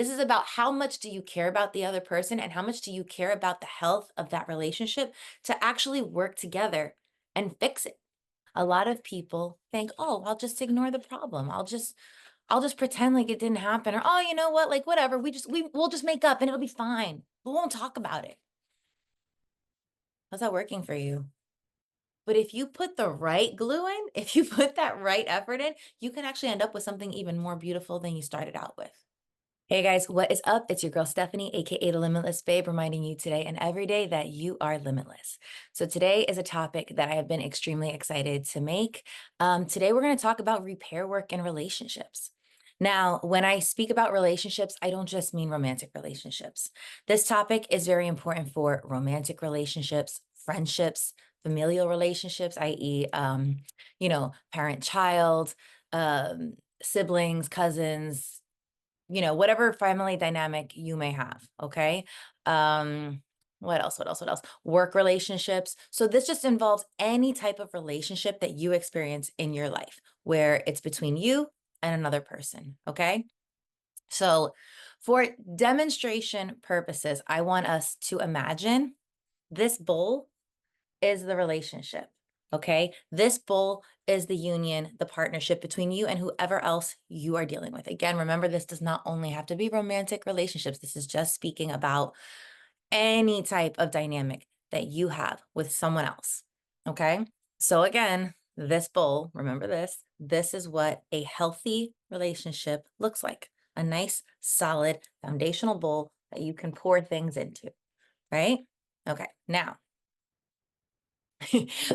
This is about how much do you care about the other person and how much do you care about the health of that relationship to actually work together and fix it. A lot of people think, "Oh, I'll just ignore the problem. I'll just pretend like it didn't happen," or, "Oh, you know what? Like whatever. We'll just make up and it'll be fine. We won't talk about it." How's that working for you? But if you put the right glue in, if you put that right effort in, you can actually end up with something even more beautiful than you started out with. Hey guys, what is up? It's your girl Stephanie, aka the Limitless Babe, reminding you today and every day that you are limitless. So today is a topic that I have been extremely excited to make. Today we're going to talk about repair work in relationships. Now, when I speak about relationships, I don't just mean romantic relationships. This topic is very important for romantic relationships, friendships, familial relationships, i.e., parent-child, siblings, cousins, whatever family dynamic you may have, okay? What else? Work relationships. So this just involves any type of relationship that you experience in your life where it's between you and another person, okay? So for demonstration purposes, I want us to imagine this bowl is the relationship. Okay. This bowl is the union, the partnership between you and whoever else you are dealing with. Again, remember, this does not only have to be romantic relationships. This is just speaking about any type of dynamic that you have with someone else. Okay. So again, this bowl, remember this is what a healthy relationship looks like. A nice, solid, foundational bowl that you can pour things into, right? Okay. Now,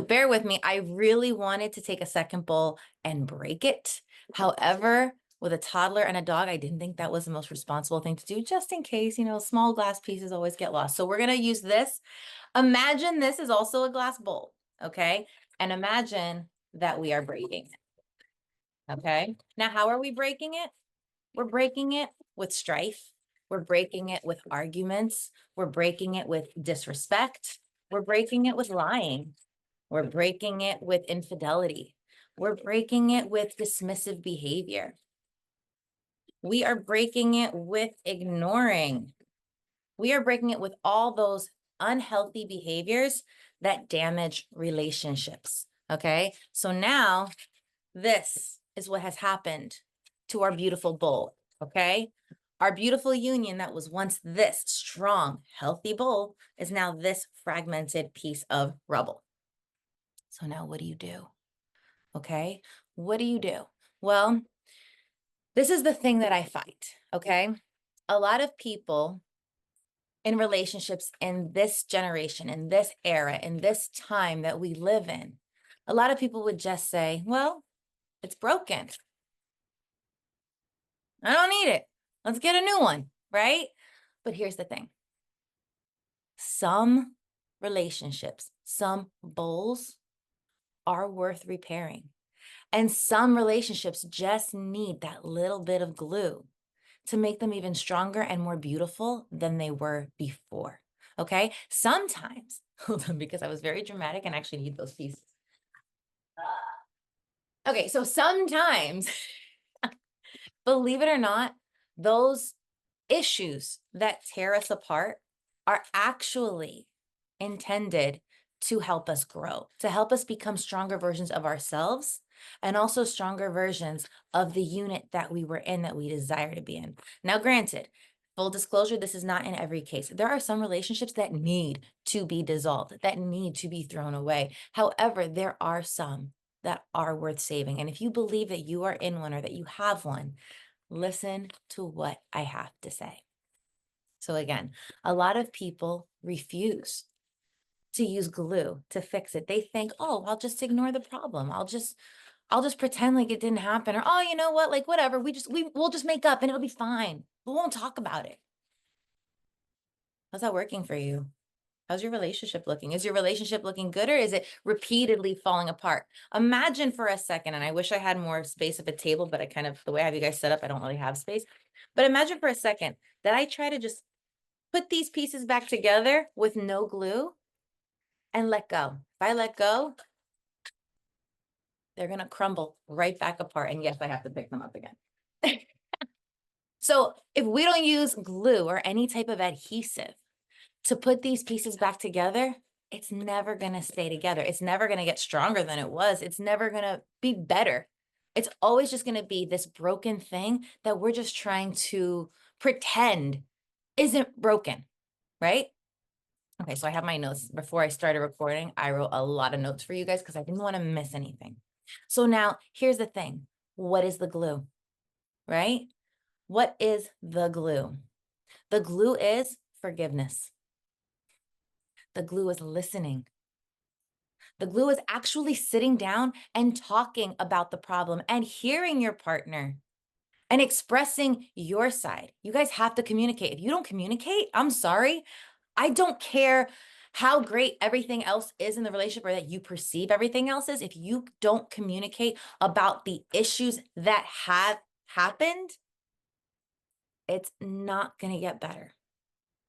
bear with me. I really wanted to take a second bowl and break it. However, with a toddler and a dog, I didn't think that was the most responsible thing to do, just in case, small glass pieces always get lost. So we're going to use this. Imagine this is also a glass bowl, okay? And imagine that we are breaking it, okay? Now, how are we breaking it? We're breaking it with strife. We're breaking it with arguments. We're breaking it with disrespect. We're breaking it with lying. We're breaking it with infidelity. We're breaking it with dismissive behavior. We are breaking it with ignoring. We are breaking it with all those unhealthy behaviors that damage relationships. Okay. So now this is what has happened to our beautiful bowl. Okay. Our beautiful union that was once this strong, healthy bowl is now this fragmented piece of rubble. So now what do you do? Okay. What do you do? Well, this is the thing that I find. Okay. A lot of people in relationships in this generation, in this era, in this time that we live in, a lot of people would just say, well, it's broken. I don't need it. Let's get a new one. Right. But here's the thing. Some relationships, some bowls are worth repairing. And some relationships just need that little bit of glue to make them even stronger and more beautiful than they were before. Okay. Sometimes, hold on, because I was very dramatic and actually need those pieces. Okay. So sometimes, believe it or not, those issues that tear us apart are actually intended to help us grow, to help us become stronger versions of ourselves and also stronger versions of the unit that we were in, that we desire to be in. Now, granted, full disclosure, this is not in every case. There are some relationships that need to be dissolved, that need to be thrown away. However, there are some that are worth saving. And if you believe that you are in one or that you have one, listen to what I have to say. So again, a lot of people refuse to use glue to fix it. They think, "Oh, I'll just ignore the problem. I'll just pretend like it didn't happen," or, "Oh, you know what? Like whatever. We'll just make up and it'll be fine. We won't talk about it." How's that working for you? How's your relationship looking? Is your relationship looking good or is it repeatedly falling apart? Imagine for a second, and I wish I had more space at the table, but the way I have you guys set up, I don't really have space. But imagine for a second that I try to just put these pieces back together with no glue and let go. If I let go, they're going to crumble right back apart. And yes, I have to pick them up again. So if we don't use glue or any type of adhesive to put these pieces back together, it's never going to stay together. It's never going to get stronger than it was. It's never going to be better. It's always just going to be this broken thing that we're just trying to pretend isn't broken, right? Okay, so I have my notes. Before I started recording, I wrote a lot of notes for you guys because I didn't want to miss anything. So now here's the thing. What is the glue, right? What is the glue? The glue is forgiveness. The glue is listening. The glue is actually sitting down and talking about the problem and hearing your partner and expressing your side. You guys have to communicate. If you don't communicate, I'm sorry. I don't care how great everything else is in the relationship or that you perceive everything else is. If you don't communicate about the issues that have happened, it's not going to get better.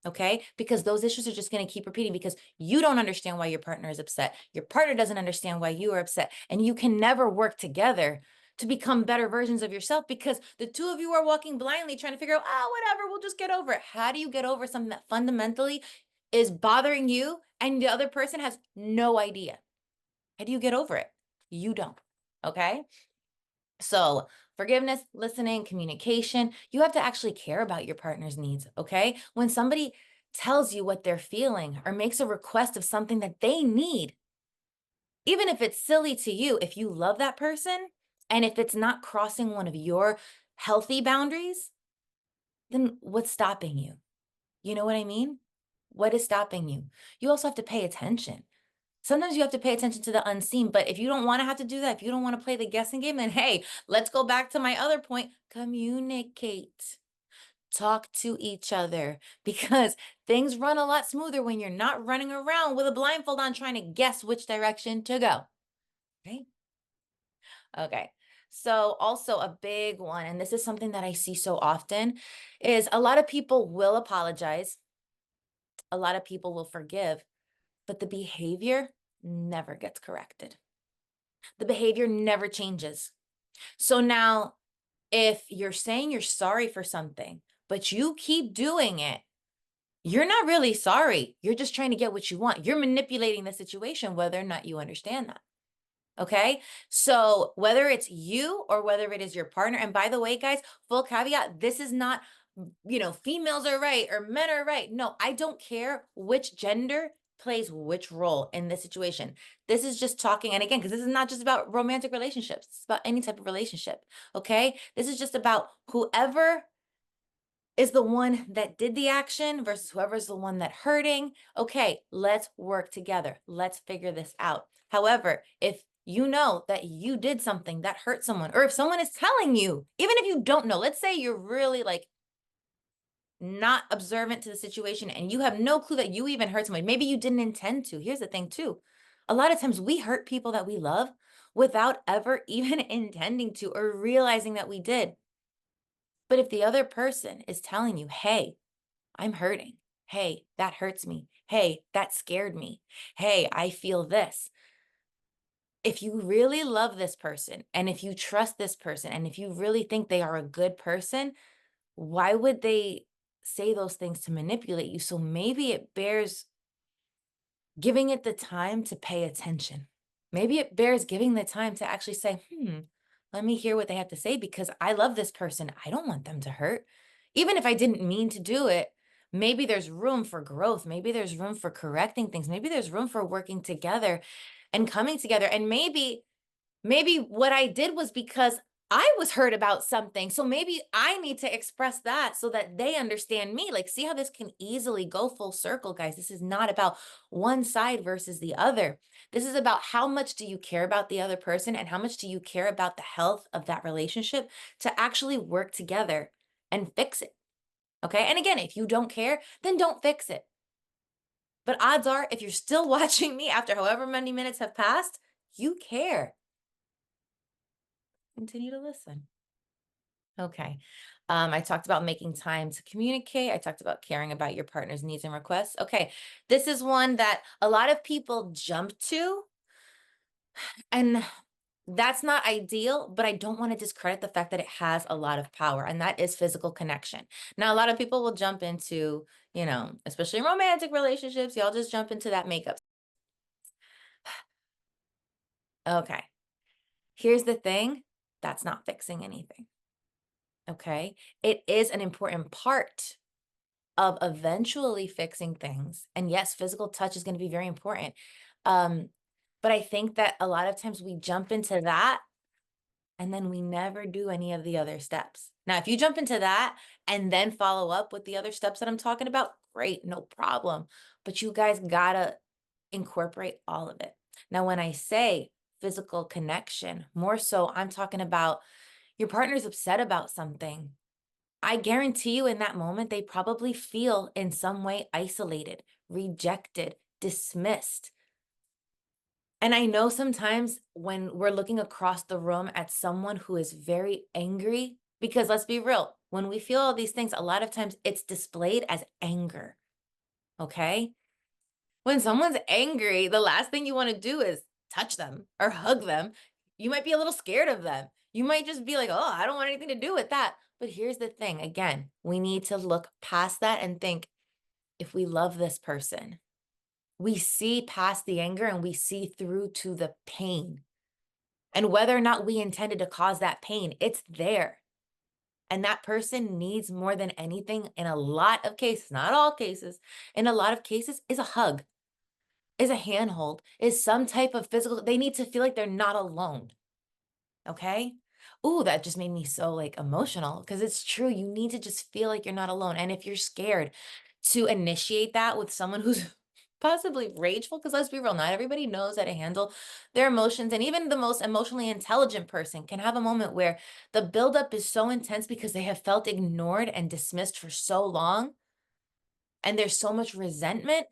Okay? Because those issues are just going to keep repeating because you don't understand why your partner is upset. Your partner doesn't understand why you are upset. And you can never work together to become better versions of yourself because the two of you are walking blindly trying to figure out, whatever, we'll just get over it. How do you get over something that fundamentally is bothering you and the other person has no idea? How do you get over it? You don't. Okay? So, forgiveness, listening, communication, you have to actually care about your partner's needs, okay? When somebody tells you what they're feeling or makes a request of something that they need, even if it's silly to you, if you love that person and if it's not crossing one of your healthy boundaries, then what's stopping you? You know what I mean? What is stopping you? You also have to pay attention. Sometimes you have to pay attention to the unseen, but if you don't want to have to do that, if you don't want to play the guessing game, then hey, let's go back to my other point. Communicate. Talk to each other because things run a lot smoother when you're not running around with a blindfold on trying to guess which direction to go. Right? Okay. So also a big one, and this is something that I see so often, is a lot of people will apologize. A lot of people will forgive, but the behavior never gets corrected. The behavior never changes. So now, if you're saying you're sorry for something, but you keep doing it, you're not really sorry. You're just trying to get what you want. You're manipulating the situation, whether or not you understand that. Okay. So whether it's you or whether it is your partner, and by the way, guys, full caveat, this is not, females are right or men are right. No, I don't care which gender plays which role in this situation. This is just talking. And again, because this is not just about romantic relationships, it's about any type of relationship. Okay. This is just about whoever is the one that did the action versus whoever's the one that hurting. Okay, let's work together. Let's figure this out. However, if you know that you did something that hurt someone, or if someone is telling you, even if you don't know, let's say you're really like not observant to the situation and you have no clue that you even hurt someone. Maybe you didn't intend to. Here's the thing, too. A lot of times we hurt people that we love without ever even intending to or realizing that we did. But if the other person is telling you, hey, I'm hurting. Hey, that hurts me. Hey, that scared me. Hey, I feel this. If you really love this person and if you trust this person and if you really think they are a good person, why would they say those things to manipulate you? So maybe it bears giving it the time to pay attention. Maybe it bears giving the time to actually say, let me hear what they have to say because I love this person. I don't want them to hurt. Even if I didn't mean to do it, maybe there's room for growth. Maybe there's room for correcting things. Maybe there's room for working together and coming together. And maybe what I did was because I was hurt about something. So maybe I need to express that so that they understand me. Like, see how this can easily go full circle, guys. This is not about one side versus the other. This is about how much do you care about the other person and how much do you care about the health of that relationship to actually work together and fix it. Okay. And again, if you don't care, then don't fix it. But odds are, if you're still watching me after however many minutes have passed, you care. Continue to listen. Okay. I talked about making time to communicate. I talked about caring about your partner's needs and requests. Okay. This is one that a lot of people jump to. And That's not ideal, but I don't want to discredit the fact that it has a lot of power, and that is physical connection. Now, a lot of people will jump into, especially romantic relationships, y'all just jump into that makeup. Okay. Here's the thing, that's not fixing anything. Okay. It is an important part of eventually fixing things. And yes, physical touch is going to be very important. Um, but I think that a lot of times we jump into that and then we never do any of the other steps. Now, if you jump into that and then follow up with the other steps that I'm talking about, great, no problem. But you guys gotta incorporate all of it. Now, when I say physical connection, more so, I'm talking about your partner's upset about something. I guarantee you in that moment, they probably feel in some way isolated, rejected, dismissed. And I know sometimes when we're looking across the room at someone who is very angry, because let's be real, when we feel all these things, a lot of times it's displayed as anger. Okay. When someone's angry, the last thing you want to do is touch them or hug them. You might be a little scared of them. You might just be like, oh, I don't want anything to do with that. But here's the thing again, we need to look past that and think if we love this person, we see past the anger and we see through to the pain. And whether or not we intended to cause that pain, it's there. And that person needs more than anything in a lot of cases, not all cases, in a lot of cases, is a hug, is a handhold, is some type of physical, they need to feel like they're not alone. Okay. Ooh, that just made me so like emotional because it's true. You need to just feel like you're not alone. And if you're scared to initiate that with someone who's possibly rageful, because let's be real, not everybody knows how to handle their emotions. And even the most emotionally intelligent person can have a moment where the buildup is so intense because they have felt ignored and dismissed for so long. And there's so much resentment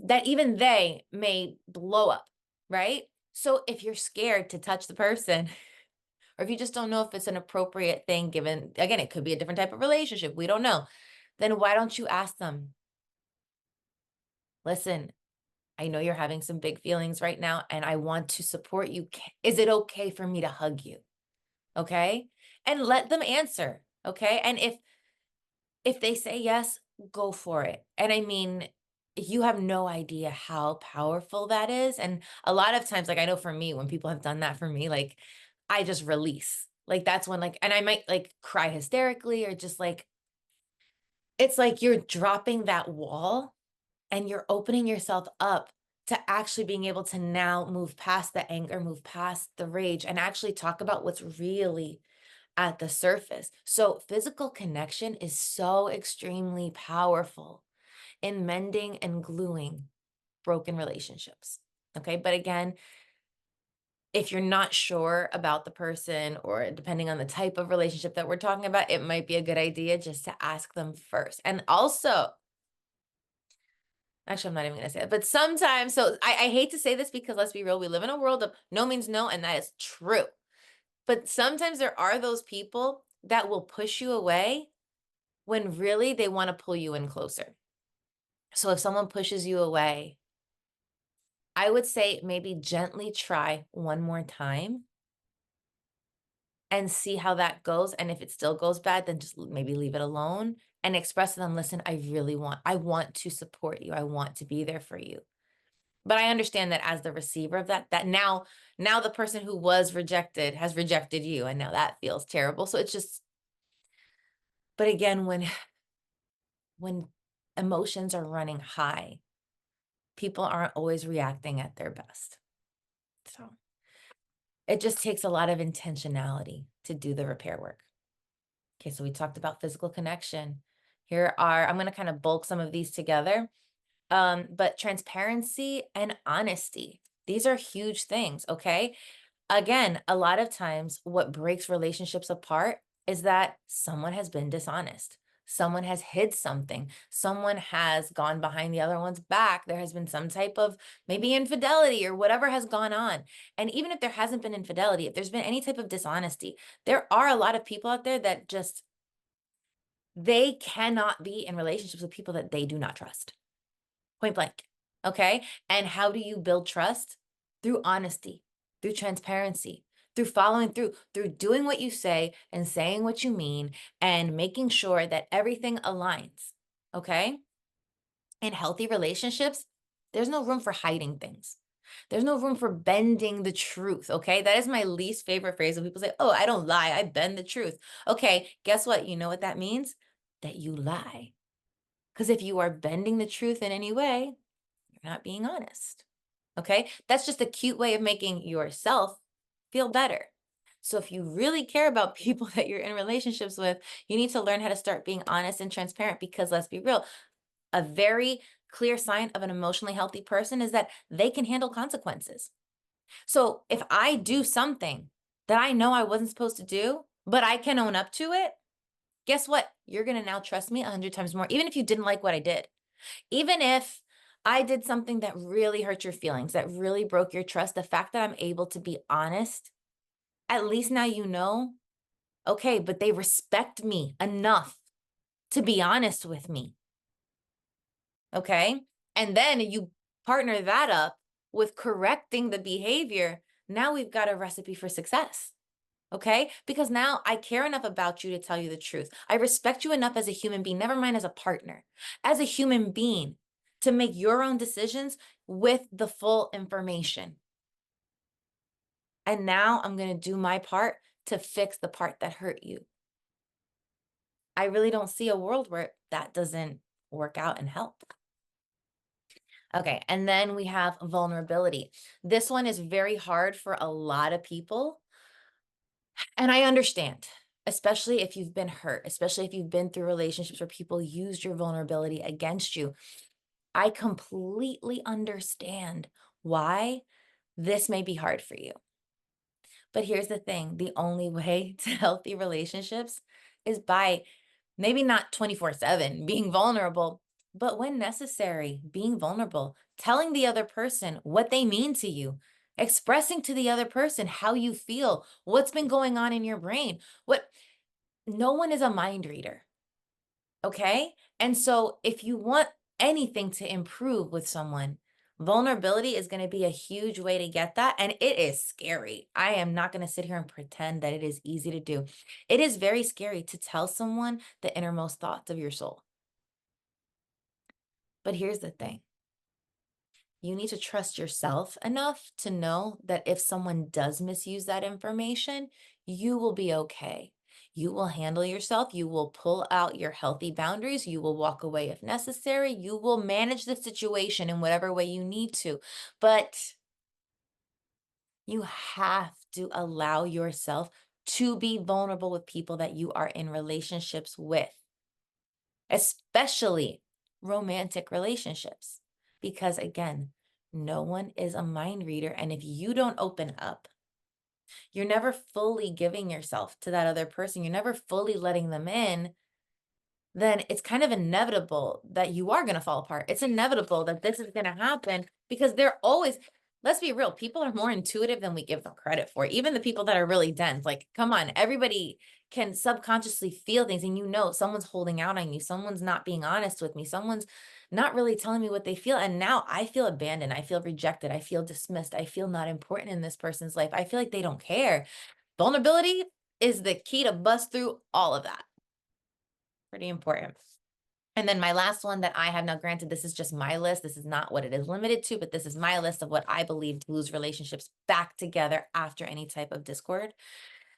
that even they may blow up, right? So if you're scared to touch the person, or if you just don't know if it's an appropriate thing, given, again, it could be a different type of relationship, we don't know, then why don't you ask them, listen, I know you're having some big feelings right now, and I want to support you. Is it okay for me to hug you? Okay. And let them answer. Okay. And if they say yes, go for it. And I mean, you have no idea how powerful that is. And a lot of times, like I know for me, when people have done that for me, like I just release. Like that's when like, and I might like cry hysterically or just like, it's like you're dropping that wall and you're opening yourself up to actually being able to now move past the anger, move past the rage, and actually talk about what's really at the surface. So, physical connection is so extremely powerful in mending and gluing broken relationships. Okay. But again, if you're not sure about the person or depending on the type of relationship that we're talking about, it might be a good idea just to ask them first. And also, actually, I'm not even going to say that, but sometimes, so I hate to say this because let's be real, we live in a world of no means no, and that is true. But sometimes there are those people that will push you away when really they want to pull you in closer. So if someone pushes you away, I would say maybe gently try one more time and see how that goes. And if it still goes bad, then just maybe leave it alone and express to them, listen, I want to support you. I want to be there for you. But I understand that as the receiver of that now the person who was rejected has rejected you, and now that feels terrible. So it's just, but again, when emotions are running high, people aren't always reacting at their best. So it just takes a lot of intentionality to do the repair work. Okay, so we talked about physical connection. I'm going to kind of bulk some of these together. But transparency and honesty, these are huge things. Okay. Again, a lot of times what breaks relationships apart is that someone has been dishonest. Someone has hid something. Someone has gone behind the other one's back. There has been some type of maybe infidelity or whatever has gone on. And even if there hasn't been infidelity, if there's been any type of dishonesty, there are a lot of people out there that just, they cannot be in relationships with people that they do not trust. Point blank. Okay. And how do you build trust? Through honesty, through transparency, through following through doing what you say and saying what you mean and making sure that everything aligns. Okay. In healthy relationships, there's no room for hiding things. There's no room for bending the truth. Okay. That is my least favorite phrase when people say, oh, I don't lie, I bend the truth. Okay. Guess what? You know what that means? That you lie. Because if you are bending the truth in any way, you're not being honest. Okay. That's just a cute way of making yourself feel better. So if you really care about people that you're in relationships with, you need to learn how to start being honest and transparent because let's be real, a very clear sign of an emotionally healthy person is that they can handle consequences. So if I do something that I know I wasn't supposed to do, but I can own up to it, guess what? You're going to now trust me 100 times more, even if you didn't like what I did. Even if I did something that really hurt your feelings, that really broke your trust, the fact that I'm able to be honest, at least now you know, okay, but they respect me enough to be honest with me. Okay. And then you partner that up with correcting the behavior. Now we've got a recipe for success. Okay. Because now I care enough about you to tell you the truth. I respect you enough as a human being, never mind as a partner, as a human being to make your own decisions with the full information. And now I'm going to do my part to fix the part that hurt you. I really don't see a world where that doesn't work out and help. Okay, and then we have vulnerability. This one is very hard for a lot of people. And I understand, especially if you've been hurt, especially if you've been through relationships where people used your vulnerability against you. I completely understand why this may be hard for you. But here's the thing, the only way to healthy relationships is by maybe not 24/7 being vulnerable, but when necessary, being vulnerable, telling the other person what they mean to you, expressing to the other person how you feel, what's been going on in your brain. What No one is a mind reader, okay? And so if you want anything to improve with someone, vulnerability is going to be a huge way to get that. And it is scary. I am not going to sit here and pretend that it is easy to do. It is very scary to tell someone the innermost thoughts of your soul. But here's the thing. You need to trust yourself enough to know that if someone does misuse that information, you will be okay. You will handle yourself. You will pull out your healthy boundaries. You will walk away if necessary. You will manage the situation in whatever way you need to. But you have to allow yourself to be vulnerable with people that you are in relationships with, especially romantic relationships. Because again, no one is a mind reader. And if you don't open up, you're never fully giving yourself to that other person. You're never fully letting them in. Then it's kind of inevitable that you are going to fall apart. It's inevitable that this is going to happen because they're always, let's be real, people are more intuitive than we give them credit for. Even the people that are really dense, like, come on, everybody can subconsciously feel things and you know someone's holding out on you, someone's not being honest with me, someone's not really telling me what they feel. And now I feel abandoned, I feel rejected, I feel dismissed, I feel not important in this person's life. I feel like they don't care. Vulnerability is the key to bust through all of that. Pretty important. And then my last one that I have now, granted, this is just my list. This is not what it is limited to, but this is my list of what I believe glues relationships back together after any type of discord.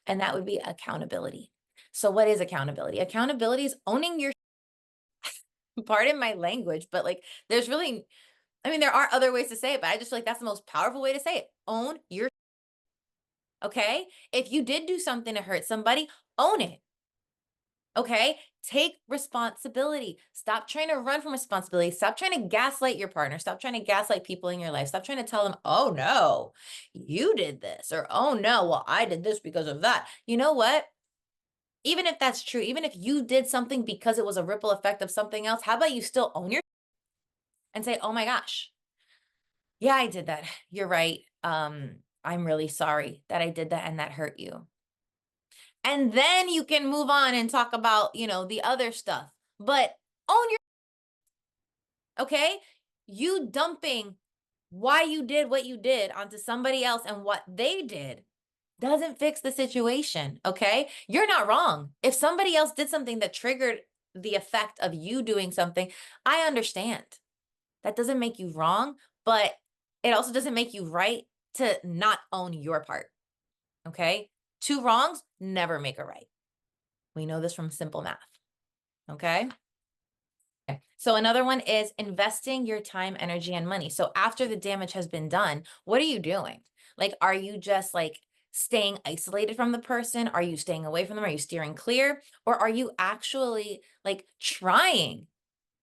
And that would be accountability. So what is accountability? Accountability is owning your, pardon my language, but like there's really, I mean, there are other ways to say it, but I just feel like that's the most powerful way to say it. Own your, okay? If you did do something to hurt somebody, own it. Okay, take responsibility. Stop trying to run from responsibility. Stop trying to gaslight your partner. Stop trying to gaslight people in your life. Stop trying to tell them, oh no, you did this, or oh no, well, I did this because of that. You know what? Even if that's true, even if you did something because it was a ripple effect of something else, how about you still own your and say, oh my gosh, yeah, I did that. You're right. I'm really sorry that I did that and that hurt you. And then you can move on and talk about, the other stuff. But own your, okay? You dumping why you did what you did onto somebody else and what they did doesn't fix the situation. Okay. You're not wrong. If somebody else did something that triggered the effect of you doing something, I understand. That doesn't make you wrong, but it also doesn't make you right to not own your part. Okay. Two wrongs never make a right. We know this from simple math. Okay. Okay. So another one is investing your time, energy, and money. So after the damage has been done, what are you doing? Like, are you just like staying isolated from the person? Are you staying away from them? Are you steering clear? Or are you actually like trying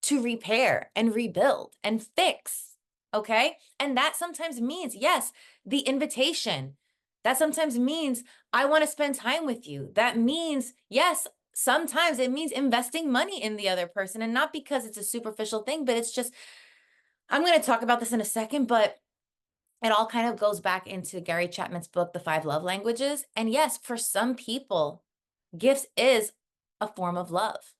to repair and rebuild and fix? Okay. And that sometimes means, yes, the invitation. That sometimes means I want to spend time with you. That means, yes, sometimes it means investing money in the other person, and not because it's a superficial thing, but it's just, I'm going to talk about this in a second, but it all kind of goes back into Gary Chapman's book, The Five Love Languages. And yes, for some people, gifts is a form of love.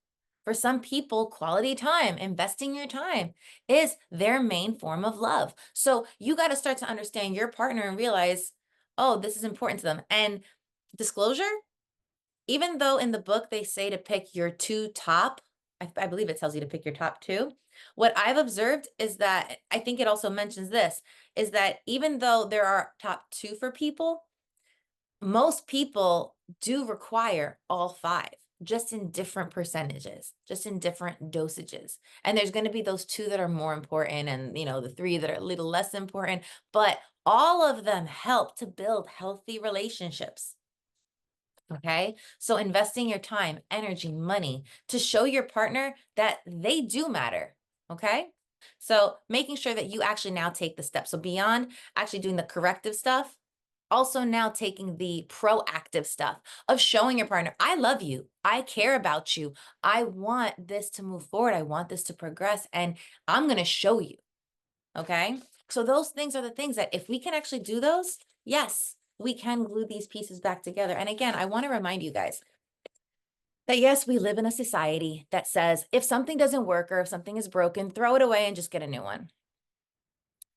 For some people, quality time, investing your time is their main form of love. So you got to start to understand your partner and realize, oh, this is important to them. And disclosure, even though in the book they say to pick your two top, I believe it tells you to pick your top two. What I've observed is that, I think it also mentions this, is that even though there are top two for people, most people do require all five, just in different percentages, just in different dosages. And there's going to be those two that are more important, and the three that are a little less important, but all of them help to build healthy relationships. Okay. So investing your time, energy, money to show your partner that they do matter. Okay. So making sure that you actually now take the steps. So beyond actually doing the corrective stuff, also now taking the proactive stuff of showing your partner, I love you. I care about you. I want this to move forward. I want this to progress, and I'm going to show you. Okay. So those things are the things that if we can actually do those, yes, we can glue these pieces back together. And again, I want to remind you guys that yes, we live in a society that says if something doesn't work or if something is broken, throw it away and just get a new one.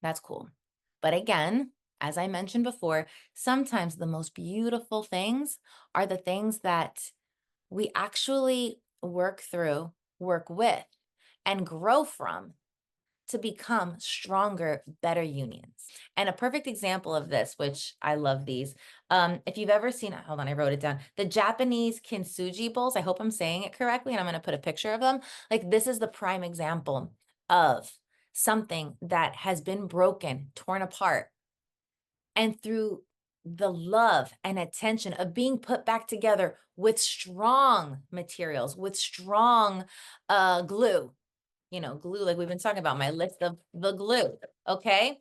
That's cool. But again, as I mentioned before, sometimes the most beautiful things are the things that we actually work through, work with, and grow from to become stronger, better unions. And a perfect example of this, which I love these, if you've ever seen, hold on, I wrote it down, the Japanese kintsugi bowls, I hope I'm saying it correctly, and I'm going to put a picture of them. Like, this is the prime example of something that has been broken, torn apart, and through the love and attention of being put back together with strong materials, with strong glue, glue, like we've been talking about, my list of the glue, okay?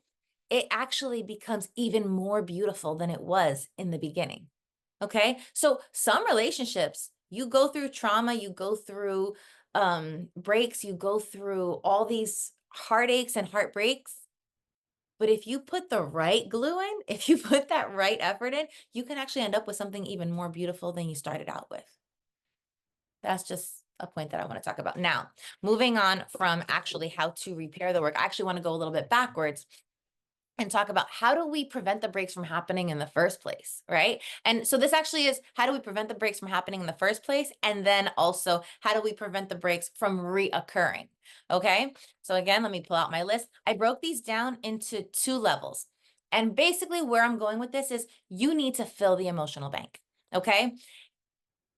It actually becomes even more beautiful than it was in the beginning, okay? So some relationships, you go through trauma, you go through breaks, you go through all these heartaches and heartbreaks. But if you put the right glue in, if you put that right effort in, you can actually end up with something even more beautiful than you started out with. That's just a point that I want to talk about. Now, moving on from actually how to repair the work, I actually want to go a little bit backwards and talk about how do we prevent the breaks from happening in the first place, right? And so this actually is, how do we prevent the breaks from happening in the first place? And then also, how do we prevent the breaks from reoccurring? Okay. So again, let me pull out my list. I broke these down into two levels. And basically where I'm going with this is you need to fill the emotional bank. Okay.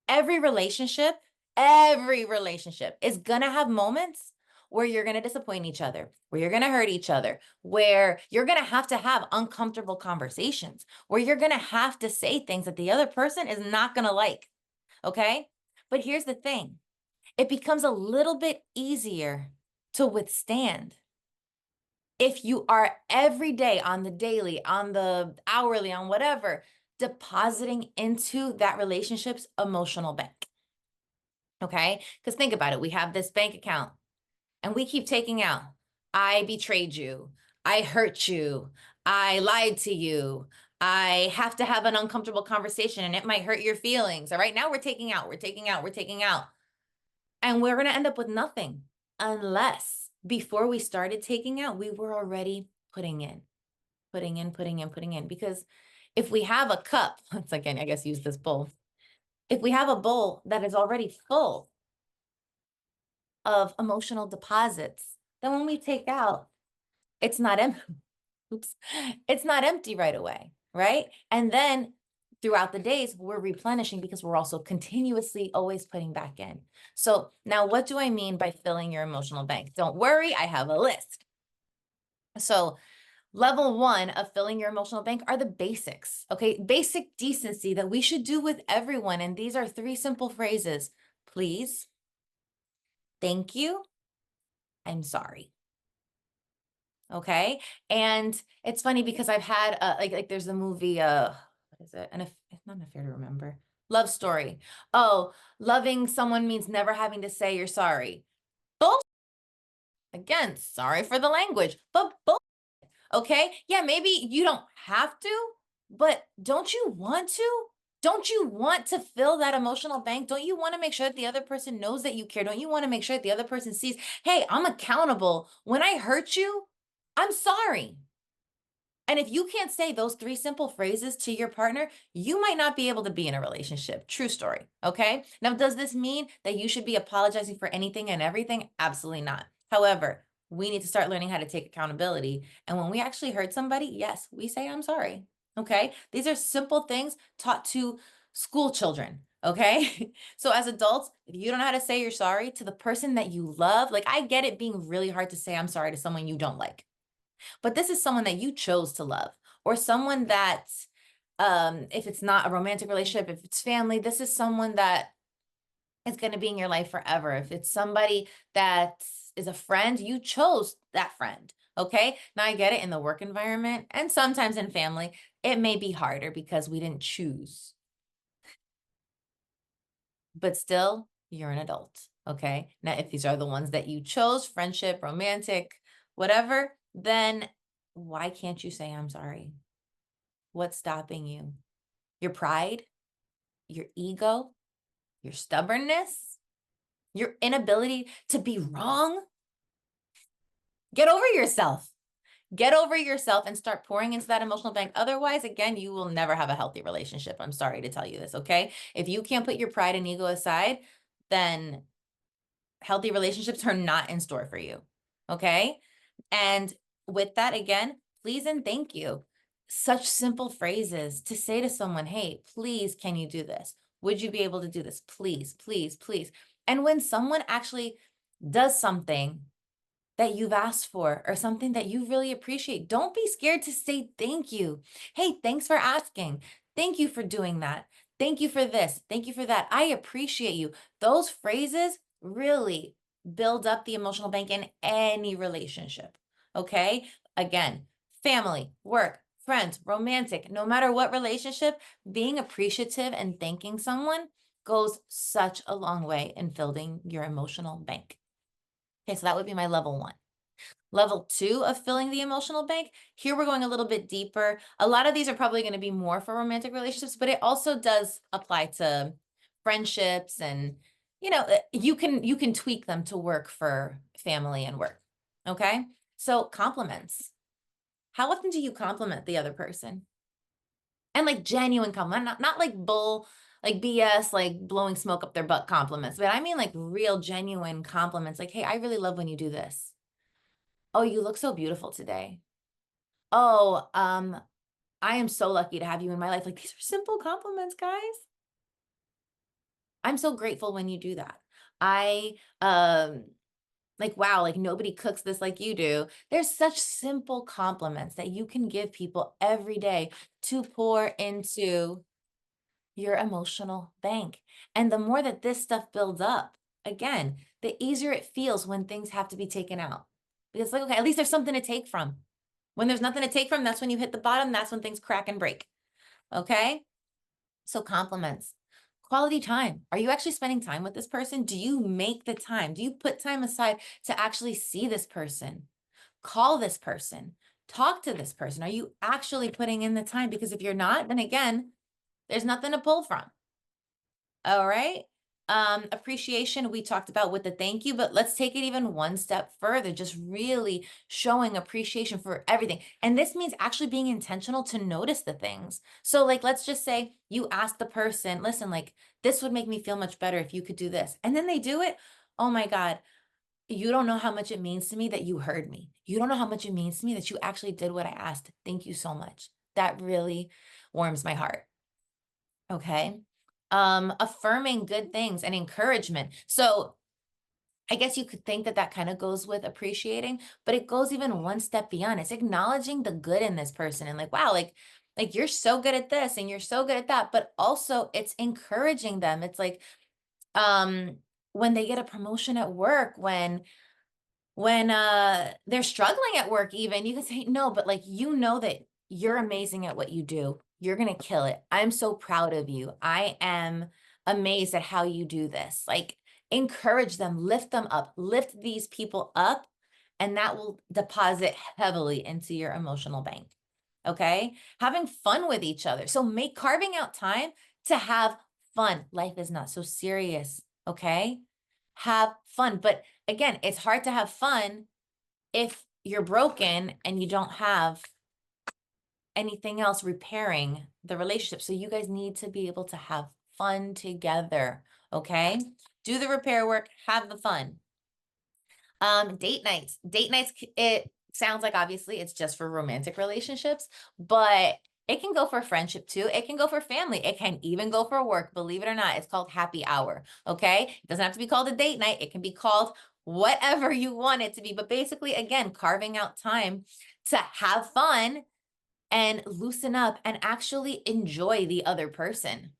Every relationship is going to have moments where you're going to disappoint each other, where you're going to hurt each other, where you're going to have uncomfortable conversations, where you're going to have to say things that the other person is not going to like. Okay. But here's the thing. It becomes a little bit easier to withstand if you are every day, on the daily, on the hourly, on whatever, depositing into that relationship's emotional bank. Okay. Because think about it. We have this bank account and we keep taking out, I betrayed you. I hurt you. I lied to you. I have to have an uncomfortable conversation and it might hurt your feelings. All right. Now we're taking out, we're taking out, we're taking out. And we're going to end up with nothing unless before we started taking out, we were already putting in. Because If we have a cup, once again, I guess use this bowl. If we have a bowl that is already full of emotional deposits, then when we take out, it's not empty. Oops, it's not empty right away, right? And then throughout the days, we're replenishing because we're also continuously always putting back in. So now what do I mean by filling your emotional bank? Don't worry, I have a list. So level 1 of filling your emotional bank are the basics, okay? Basic decency that we should do with everyone. And these are 3 simple phrases. Please, thank you, I'm sorry. Okay. And it's funny because I've had like there's a movie, what is it? And if it's not Affair to Remember. Love Story. Oh, loving someone means never having to say you're sorry. Both, again, sorry for the language, but both. Okay. Yeah, maybe you don't have to, but don't you want to? Don't you want to fill that emotional bank? Don't you want to make sure that the other person knows that you care? Don't you want to make sure that the other person sees, hey, I'm accountable. When I hurt you, I'm sorry. And if you can't say those 3 simple phrases to your partner, you might not be able to be in a relationship. True story. Okay. Now, does this mean that you should be apologizing for anything and everything? Absolutely not. However, we need to start learning how to take accountability. And when we actually hurt somebody, yes, we say, I'm sorry. Okay. These are simple things taught to school children. Okay. So as adults, if you don't know how to say you're sorry to the person that you love, like I get it being really hard to say I'm sorry to someone you don't like. But this is someone that you chose to love, or someone that, if it's not a romantic relationship, if it's family, this is someone that is going to be in your life forever. If it's somebody that is a friend, you chose that friend. Okay. Now I get it in the work environment and sometimes in family, it may be harder because we didn't choose, but still you're an adult. Okay. Now, if these are the ones that you chose, friendship, romantic, whatever, then why can't you say, I'm sorry? What's stopping you? Your pride, your ego, your stubbornness, your inability to be wrong? Get over yourself. Get over yourself and start pouring into that emotional bank. Otherwise, again, you will never have a healthy relationship. I'm sorry to tell you this, okay? If you can't put your pride and ego aside, then healthy relationships are not in store for you, okay? And with that, again, please and thank you. Such simple phrases to say to someone, hey, please, can you do this? Would you be able to do this? Please, please, please. And when someone actually does something that you've asked for or something that you really appreciate, don't be scared to say thank you. Hey, thanks for asking. Thank you for doing that. Thank you for this. Thank you for that. I appreciate you. Those phrases really build up the emotional bank in any relationship. Okay. Again, family, work, friends, romantic, no matter what relationship, being appreciative and thanking someone goes such a long way in building your emotional bank. Okay, so that would be my level 1. Level 2 of filling the emotional bank, here we're going a little bit deeper. A lot of these are probably going to be more for romantic relationships, but it also does apply to friendships and you can tweak them to work for family and work. Okay? So compliments. How often do you compliment the other person? And like genuine compliment, not like bull, like BS, like blowing smoke up their butt compliments, but I mean like real genuine compliments. Like, hey, I really love when you do this. Oh, you look so beautiful today. Oh, I am so lucky to have you in my life. Like these are simple compliments, guys. I'm so grateful when you do that. I like wow, like nobody cooks this like you do. There's such simple compliments that you can give people every day to pour into your emotional bank. And the more that this stuff builds up, again, the easier it feels when things have to be taken out. Because like, okay, at least there's something to take from. When there's nothing to take from, that's when you hit the bottom. That's when things crack and break. Okay. So compliments, quality time. Are you actually spending time with this person? Do you make the time? Do you put time aside to actually see this person? Call this person, talk to this person. Are you actually putting in the time? Because if you're not, then again, there's nothing to pull from. All right. Appreciation, we talked about with the thank you, but let's take it even one step further, just really showing appreciation for everything. And this means actually being intentional to notice the things. So, like, let's just say you ask the person, listen, like, this would make me feel much better if you could do this. And then they do it. Oh my God, you don't know how much it means to me that you heard me. You don't know how much it means to me that you actually did what I asked. Thank you so much. That really warms my heart. Okay. Affirming good things and encouragement. So I guess you could think that that kind of goes with appreciating, but it goes even one step beyond. It's acknowledging the good in this person and like, wow, like you're so good at this and you're so good at that, but also it's encouraging them. It's like, um, when they get a promotion at work, when they're struggling at work even, you can say, "No, but, like, you know that you're amazing at what you do. You're gonna kill it. I'm so proud of you. I am amazed at how you do this." Like, encourage them up, lift these people up, and that will deposit heavily into your emotional bank, okay? Having fun with each other. So make carving out time to have fun. Life is not so serious, okay? Have fun, but again, it's hard to have fun if you're broken and you don't have anything else repairing the relationship. So you guys need to be able to have fun together, okay? Do the repair work, have the fun. Date nights. Date nights, it sounds like obviously it's just for romantic relationships, but it can go for friendship too. It can go for family. It can even go for work. Believe it or not, it's called happy hour. Okay. It doesn't have to be called a date night. It can be called whatever you want it to be. But basically, again, carving out time to have fun and loosen up and actually enjoy the other person.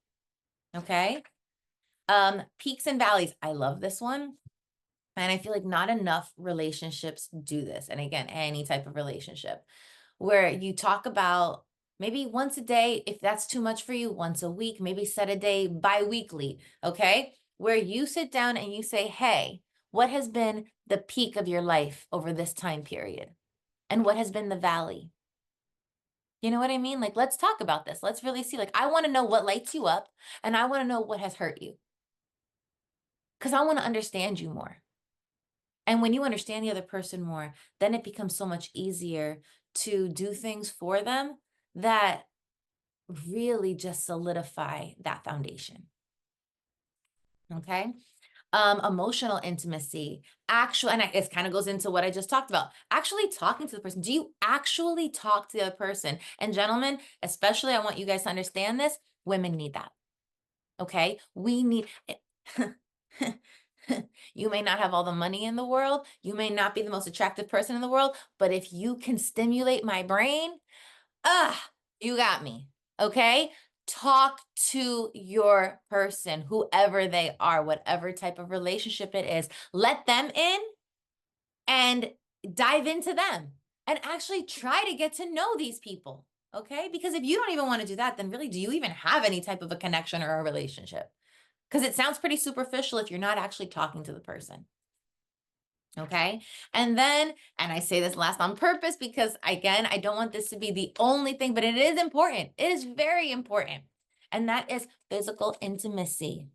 Okay. Peaks and valleys. I love this one. And I feel like not enough relationships do this. And again, any type of relationship where you talk about maybe once a day, if that's too much for you, once a week, maybe set a day bi-weekly, okay? Where you sit down and you say, hey, what has been the peak of your life over this time period? And what has been the valley? You know what I mean? Like, let's talk about this. Let's really see. Like, I want to know what lights you up and I want to know what has hurt you because I want to understand you more. And when you understand the other person more, then it becomes so much easier to do things for them that really just solidify that foundation. Okay. Emotional intimacy, actual, and it kind of goes into what I just talked about. Actually talking to the person. Do you actually talk to the other person? And gentlemen, especially, I want you guys to understand this. Women need that. Okay. We need you may not have all the money in the world. You may not be the most attractive person in the world, but if you can stimulate my brain, ah, you got me. Okay. Talk to your person, whoever they are, whatever type of relationship it is. Let them in and dive into them and actually try to get to know these people. Okay. Because if you don't even want to do that, then really, do you even have any type of a connection or a relationship? Because it sounds pretty superficial if you're not actually talking to the person. Okay. And then, and I say this last on purpose because again, I don't want this to be the only thing, but it is important. It is very important. And that is physical intimacy.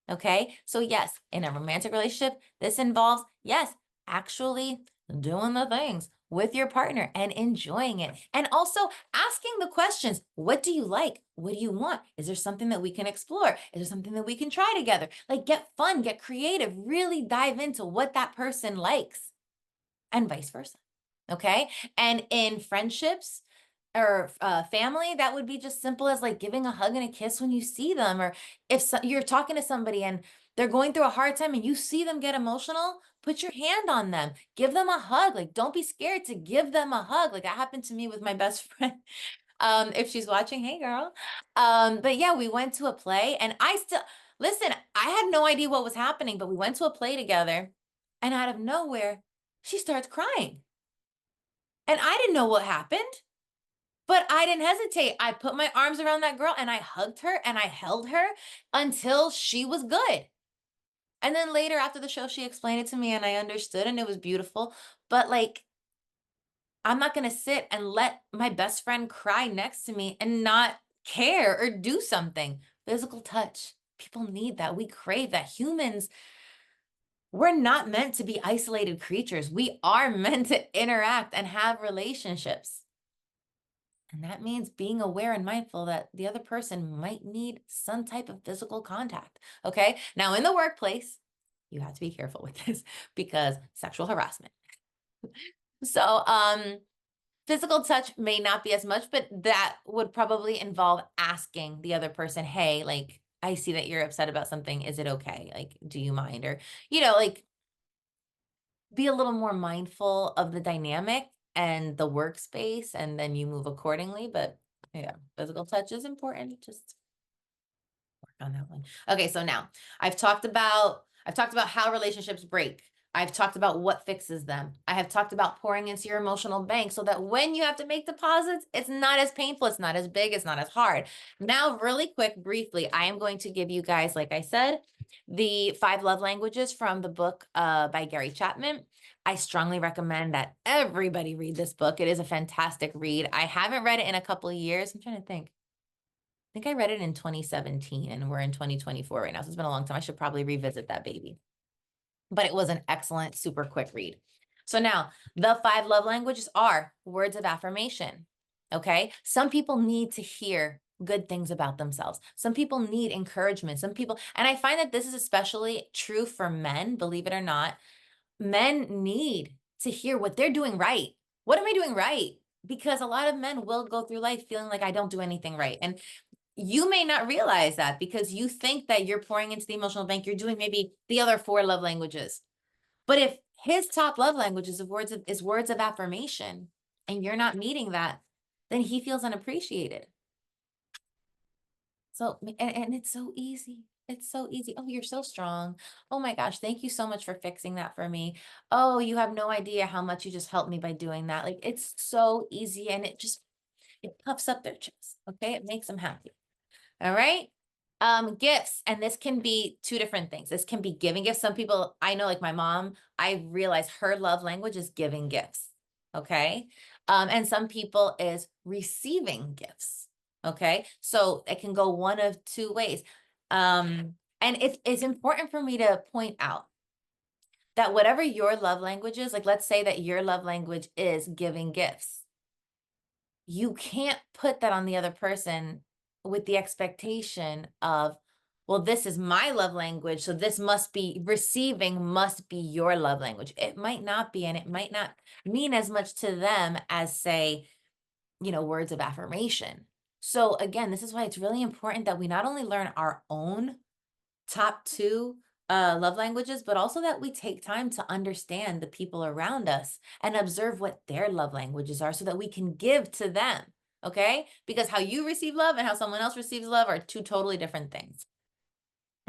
Okay. So, yes, in a romantic relationship, this involves, yes, actually doing the things with your partner and enjoying it. And also asking the questions. What do you like? What do you want? Is there something that we can explore? Is there something that we can try together? Like, get fun, get creative, really dive into what that person likes and vice versa. Okay. And in friendships, or family, that would be just simple as like giving a hug and a kiss when you see them, or if you're talking to somebody and they're going through a hard time and you see them get emotional, put your hand on them, give them a hug. Like, don't be scared to give them a hug. Like, that happened to me with my best friend. If she's watching, hey girl. But yeah, we went to a play and I still, listen, I had no idea what was happening, but we went to a play together and out of nowhere, she starts crying. And I didn't know what happened. But I didn't hesitate. I put my arms around that girl and I hugged her and I held her until she was good. And then later after the show, she explained it to me and I understood and it was beautiful. But like, I'm not going to sit and let my best friend cry next to me and not care or do something. Physical touch, People need that. We crave that. Humans, we're not meant to be isolated creatures. We are meant to interact and have relationships. And that means being aware and mindful that the other person might need some type of physical contact. Okay. Now, in the workplace, you have to be careful with this because sexual harassment. So, physical touch may not be as much, but that would probably involve asking the other person, hey, like, I see that you're upset about something. Is it okay? Like, do you mind? Or, like, be a little more mindful of the dynamic and the workspace, and then you move accordingly. But yeah, physical touch is important. Just work on that one. Okay, so now I've talked about how relationships break. I've talked about what fixes them. I have talked about pouring into your emotional bank so that when you have to make deposits, it's not as painful, it's not as big, it's not as hard. Now, really quick, briefly, I am going to give you guys, like I said, the 5 love languages from the book by Gary Chapman. I strongly recommend that everybody read this book. It is a fantastic read. I haven't read it in a couple of years. I'm trying to think. I think I read it in 2017 and we're in 2024 right now. So it's been a long time. I should probably revisit that baby. But it was an excellent, super quick read. So now the 5 love languages are words of affirmation. Okay. Some people need to hear good things about themselves. Some people need encouragement. Some people, and I find that this is especially true for men, believe it or not. Men need to hear what they're doing right. What am I doing right? Because a lot of men will go through life feeling like I don't do anything right. And you may not realize that because you think that you're pouring into the emotional bank, you're doing maybe the other 4 love languages. But if his top love language is words of affirmation and you're not meeting that, then he feels unappreciated. So, and it's so easy. It's so easy. Oh, you're so strong. Oh my gosh, thank you so much for fixing that for me. Oh, you have no idea how much you just helped me by doing that. Like it's so easy and it puffs up their chest. Okay. It makes them happy. All right. Gifts, and this can be 2 different things. This can be giving gifts. Some people I know, like my mom, I realize her love language is giving gifts. Okay. And some people is receiving gifts. Okay. So it can go one of 2 ways. And it's important for me to point out that whatever your love language is, like let's say that your love language is giving gifts, you can't put that on the other person with the expectation of, well, this is my love language, so this must be receiving must be your love language. It might not be, and it might not mean as much to them as, say, words of affirmation. So again, this is why it's really important that we not only learn our own top 2 love languages, but also that we take time to understand the people around us and observe what their love languages are so that we can give to them. Okay. Because how you receive love and how someone else receives love are 2 totally different things.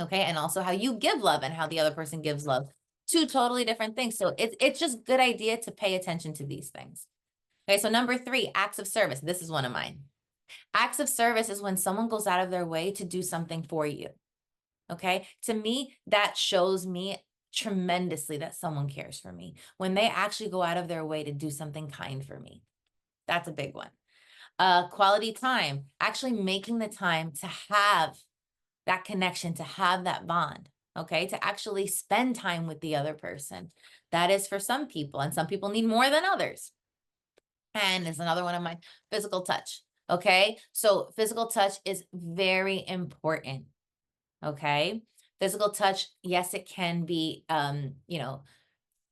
Okay. And also how you give love and how the other person gives love, 2 totally different things. So it's just good idea to pay attention to these things. Okay. So number 3, acts of service. This is one of mine. Acts of service is when someone goes out of their way to do something for you. Okay. To me, that shows me tremendously that someone cares for me when they actually go out of their way to do something kind for me. That's a big one. Quality time, actually making the time to have that connection, to have that bond. Okay. To actually spend time with the other person. That is for some people, and some people need more than others. And is another one of my physical touch. Okay. So physical touch is very important. Okay. Physical touch, yes, it can be,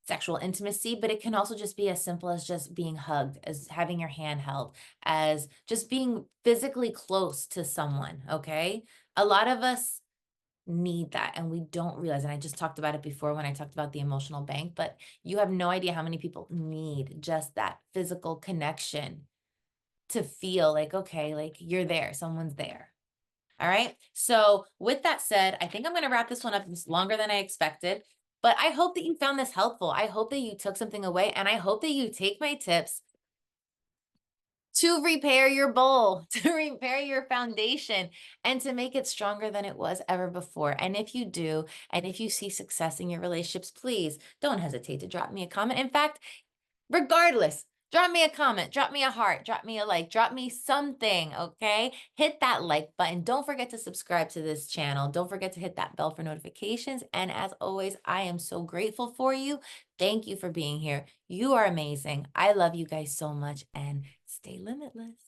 sexual intimacy, but it can also just be as simple as just being hugged, as having your hand held, as just being physically close to someone. Okay. A lot of us need that and we don't realize, and I just talked about it before when I talked about the emotional bank, but you have no idea how many people need just that physical connection to feel like, okay, like you're there, someone's there. All right. So with that said, I think I'm going to wrap this one up. It's longer than I expected, but I hope that you found this helpful. I hope that you took something away, and I hope that you take my tips to repair your bowl, to repair your foundation, and to make it stronger than it was ever before. And if you do, and if you see success in your relationships, please don't hesitate to drop me a comment. In fact, regardless, Drop me a comment, drop me a heart, drop me a like, drop me something, okay? Hit that like button. Don't forget to subscribe to this channel. Don't forget to hit that bell for notifications. And as always, I am so grateful for you. Thank you for being here. You are amazing. I love you guys so much and stay limitless.